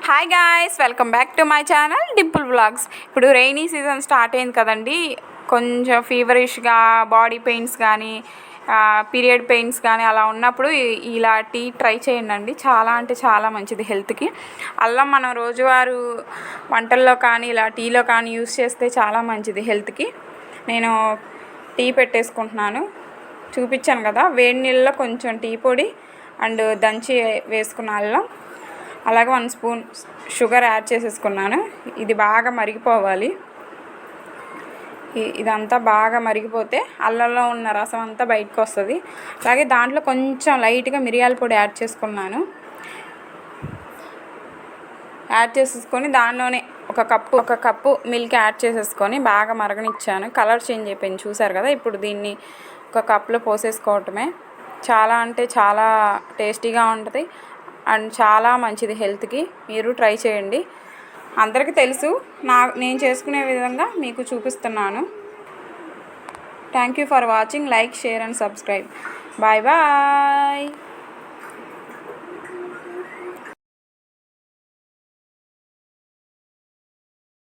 Hi guys, welcome back to my channel Dimple vlogs. ఇప్పుడు rainy season start అయింది కదండి. కొంచెం ఫీవరిష్గా బాడీ పెయిన్స్ కానీ పీరియడ్ పెయిన్స్ కానీ అలా ఉన్నప్పుడు ఇలా టీ ట్రై చేయండి. చాలా అంటే చాలా మంచిది హెల్త్కి. అల్లం మనం రోజువారు వంటల్లో కానీ ఇలా టీలో కానీ యూస్ చేస్తే చాలా మంచిది హెల్త్కి. నేను టీ పెట్టేసుకుంటున్నాను, చూపించాను కదా. వేడి నీళ్ళలో కొంచెం టీ పొడి అండ్ దంచి వేసుకున్న అల్లం, అలాగే 1 స్పూన్ షుగర్ యాడ్ చేసేసుకున్నాను. ఇది బాగా మరిగిపోవాలి. ఇదంతా బాగా మరిగిపోతే అల్లంలో ఉన్న రసం అంతా బయటకు వస్తుంది. అలాగే దాంట్లో కొంచెం లైట్గా మిరియాల పొడి యాడ్ చేసుకున్నాను. యాడ్ చేసేసుకొని దానిలోనే ఒక కప్పు మిల్క్ యాడ్ చేసేసుకొని బాగా మరగనిచ్చాను. కలర్ చేంజ్ అయిపోయింది, చూసారు కదా. ఇప్పుడు దీన్ని ఒక కప్లో పోసేసుకోవటమే. చాలా అంటే చాలా టేస్టీగా ఉంటుంది అండ్ చాలా మంచిది హెల్త్కి. మీరు ట్రై చేయండి. అందరికీ తెలుసు, నేను చేసుకునే విధంగా మీకు చూపిస్తున్నాను. Thank you for watching. Like, share and subscribe. Bye bye.